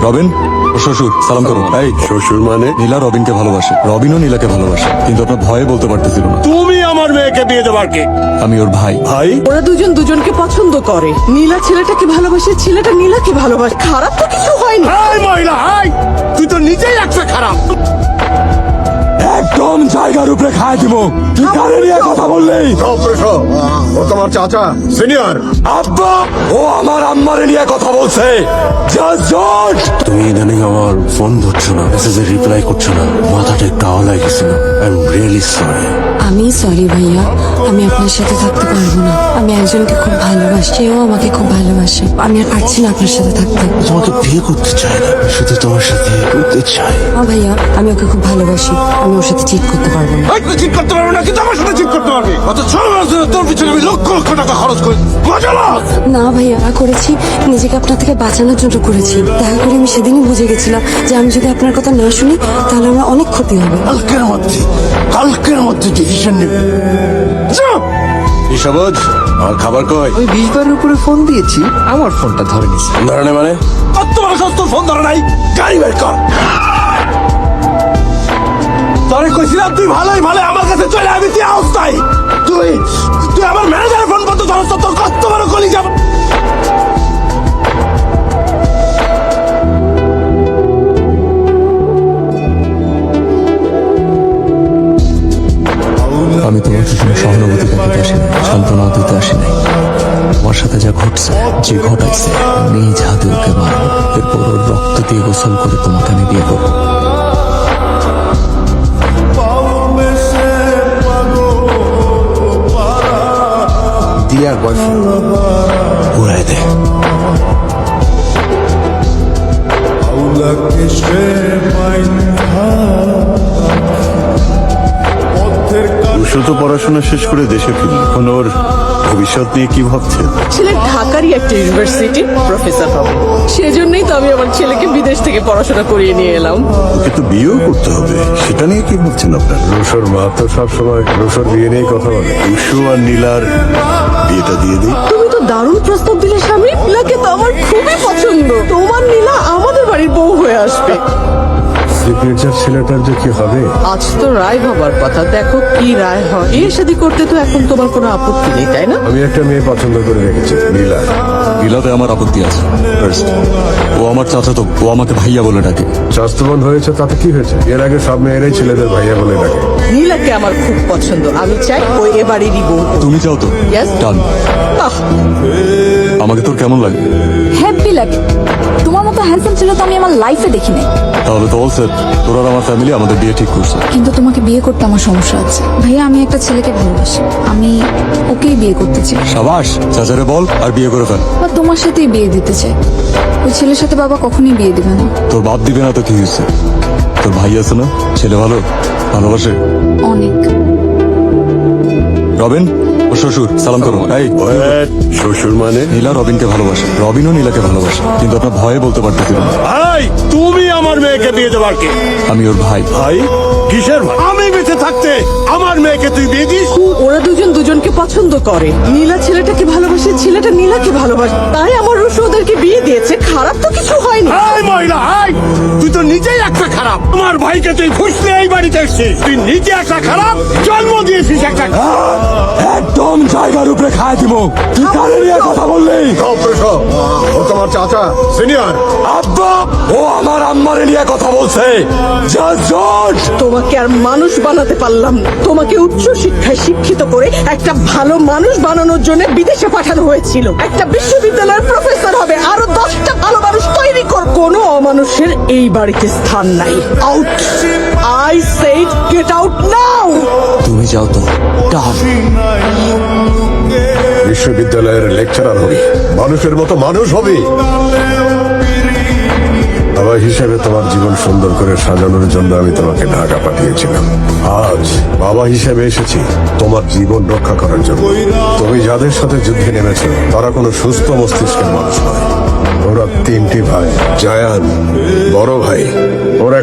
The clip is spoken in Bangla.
রবিন ও শ্বশুর সালাম করো। এই শ্বশুর মানে? নীলা রবিনকে ভালোবাসে, রবিনও নীলাকে ভালোবাসে, কিন্তু আপনার ভয়ে বলতে পারতেছিল না। তুমি আমার মেয়েকে বিয়ে দেবার কে? আমি ওর ভাই। ভাই? ওরা দুজন দুজনকে পছন্দ করে। নীলা ছেলেটাকে ভালোবাসে, ছেলেটা নীলাকে ভালোবাসে। খারাপ তো কিছু হয়নি। হাই মহিলা হাই, তুই তো নিজেই একটা খারাপ। একদম জায়গার উপরে খায় দিব। কি কারে নিয়ে কথা বললেই? ও তোমার চাচা সিনিয়র। আব্বা ও আমার আম্মারে নিয়ে কথা বলছে। জাস্ট তুমি ইদানিং আমার ফোন ধরছো না, মেসেজে রিপ্লাই করছো না, মাথাটা একটু আওয়ালাই গেছিল। I am really sorry. আমি সরি ভাইয়া, আমি আপনার সাথে থাকতে পারবো না। আমি একজনকে খুব ভালোবাসি, সেও আমাকে খুব ভালোবাসে। আমি আর পারছি না আপনার সাথে থাকতে। তোমাকে বিয়ে করতে চাই না, শুধু তোমার সাথে ঘুরতে চাই। ভাইয়া, আমি ওকে খুব ভালোবাসি, আমি ওর সাথে চিট করতে পারবো না। তুই ঠিক করতে পারবি না, কিন্তু আমার সাথে ঠিক করতে পারবি। অত ছোট মানুষের তোর পিছনে আমি লক্ষ লক্ষ টাকা খরচ করি। মজা লাগ। না ভাইয়া, করেছি নিজেকে আপনার থেকে বাঁচানোর জন্য করেছি। দেখা করে আমি সেদিনই বুঝে গেছিলাম যে আমি যদি আপনার কথা না শুনি তাহলে আমার অনেক ক্ষতি হবে। কালকের মধ্যে ডিসিশন নেবে। সবুজ, আমার খাবার কই? আমি 20 বারের উপরে ফোন দিয়েছি, আমার ফোনটা ধরে নিছে। ধরনে মানে কত বড় সস্ত ফোন ধরে নাই? গাড়ি বের কর। তোরে কইছিলাম তুই ভালোই ভালো আমার কাছে চলে আসবি, তুই অবস্থায় তুই তুই আমার ম্যানেজারের ফোন করতে ধরছ। তোর কত বড় কলি যাব। আমি তোমার পিছনে সহানুভূতি দেখাতে আসিনি, সান্ত্বনা দিতে আসিনি। তোমার সাথে যা ঘটছে, যে ঘটাইছে, নিজ হাতে ওকে মারবো। এরপর ওর রক্ত দিয়ে গোসল করে তোমাকে আমি বিয়ে করবো। দিয়ার বয়ফ্রেন্ড উড়াই দে। তো পড়াশোনা শেষ করে দেশে ফিরল, এখন ওর ভবিষ্যৎ নিয়ে কি ভাবছেন? ছেলে ঢাকারই একটা ইউনিভার্সিটি প্রফেসর হবে, সেজন্যই তো আমি আমার ছেলেকে বিদেশ থেকে পড়াশোনা করিয়ে নিয়ে এলাম। ওকে তো বিয়েও করতে হবে, সেটা নিয়ে কি ভাবছেন আপনার? রুশোর মা তো সবসময় রুশোর বিয়ে নিয়ে কথা বলে। রুশো আর নীলার বিয়েটা দিয়ে দিই। তুমি তো দারুণ প্রস্তাব দিলে স্বামী। নীলাকে তো আমার খুবই পছন্দ। তোমার নীলা আমাদের বাড়ির বউ হয়ে আসবে। সিগনেচার ছেলেটার যে কি হবে? আজ তো রায় হবার কথা, দেখো কি রায় হয়। বিয়ে শাদী করতে তো এখন তোমার কোনো আপত্তি নেই, তাই না? আমি একটা মেয়ে পছন্দ করে রেখেছি, নীলা। নীলাতে আমার আপত্তি আছে। First, ও আমার চাচাতো, ও আমাকে ভাইয়া বলে ডাকে। স্বাস্থ্যবান হয়েছে তাতে কি হয়েছে? এর আগে সব মেয়েরাই ছেলেদের ভাইয়া বলে ডাকে। নীলাকে আমার খুব পছন্দ, আমি চাই ওই এ বাড়িরই বউ। তুমি চাও তো? Yes. ডান। আহ, আমাকে তোর কেমন লাগে? হ্যাপি লাগে। তোমার মতো হ্যান্ডসাম ছিল তো আমি আমার লাইফে দেখিনি। তাহলে তো অলসেট, তোর আর আমার ফ্যামিলি আমাদের বিয়ে ঠিক করছে। কিন্তু তোমাকে বিয়ে করতে আমার সমস্যা আছে ভাইয়া। আমি একটা ছেলেকে ভালোবাসি, আমি ওকেই বিয়ে করতে চাই। সাবাস, চাচারে বল আর বিয়ে করে ফেল। বা তোমার সাথেই বিয়ে দিতে চাই। ওই ছেলের সাথে বাবা কখনোই বিয়ে দিবে না। তোর বাপ দিবে না তো কি হয়েছে? তোর ভাই আছে না, ছেলে ভালো, ভালোবাসে। অনেক। রবিন ও শ্বশুর সালাম করো। এই শ্বশুর মানে? নীলা রবিনকে ভালোবাসে, রবিনও নীলাকে ভালোবাসে, কিন্তু আপনার ভয়ে বলতে পারতেছিল না। ভাই, তুমি আমার মেয়েকে বিয়ে দেবার কে? আমি ওর ভাই। ভাই? কিসের ভাই? আমি বেঁচে থাকতে আমার মেয়েকে তুই বিয়ে দিস? ওরা দুজন দুজনকে পছন্দ করে। নীলা ছেলেটাকে ভালোবাসে, ছেলেটা নীলাকে ভালোবাসে, তাই আমার রুশো ওদেরকে বিয়ে দিয়েছে। খারাপ তো কিছু হয়নি। হাই মহিলা হাই, তুই তো নিজেই একটা খারাপ। আমার ভাইকে তুই খুশলে এই বাড়িতে এসছিস, তুই নিজে একটা খারাপ, জন্ম দিয়েছিস একটা। একদম জায়গার উপরে খায় দিব। কি কারে নিয়ে কথা বললেই? ও তোমার চাচা সিনিয়র। আব্বা ও আমার আম্মারে নিয়ে কথা বলছে। জাস্ট তোমাকে আর মানুষ বানাতে পারলাম না। তোমাকে উচ্চ শিক্ষায় শিক্ষিত করে একটা ভালো মানুষ বানানোর জন্য বিদেশে পাঠানো হয়েছিল। একটা বিশ্ববিদ্যালয়ের প্রফেসর হবে, আরো 10টা ভালো মানুষ তৈরি কর। কোনো অমানুষের এই বাড়িতে স্থান নাই। Out, I said get out now. তুমি যাও তো। ডান। বিশ্ববিদ্যালয়ের লেকচারার হবি, মানুষের মতো মানুষ হবি। বাবা হিসেবে তোমার জীবন সুন্দর করে সাজানোর জন্য আমি তোমাকে ঢাকা পাঠিয়েছিলাম। আজ বাবা হিসেবে এসেছি তোমার জীবন রক্ষা করার জন্য। তুমি যাদের সাথে যুদ্ধে নেমেছো তারা কোনো সুস্থ মস্তিষ্কের মানুষ নয়। ওরা 3টি ভাই, জায়ান বড় ভাই, ওরা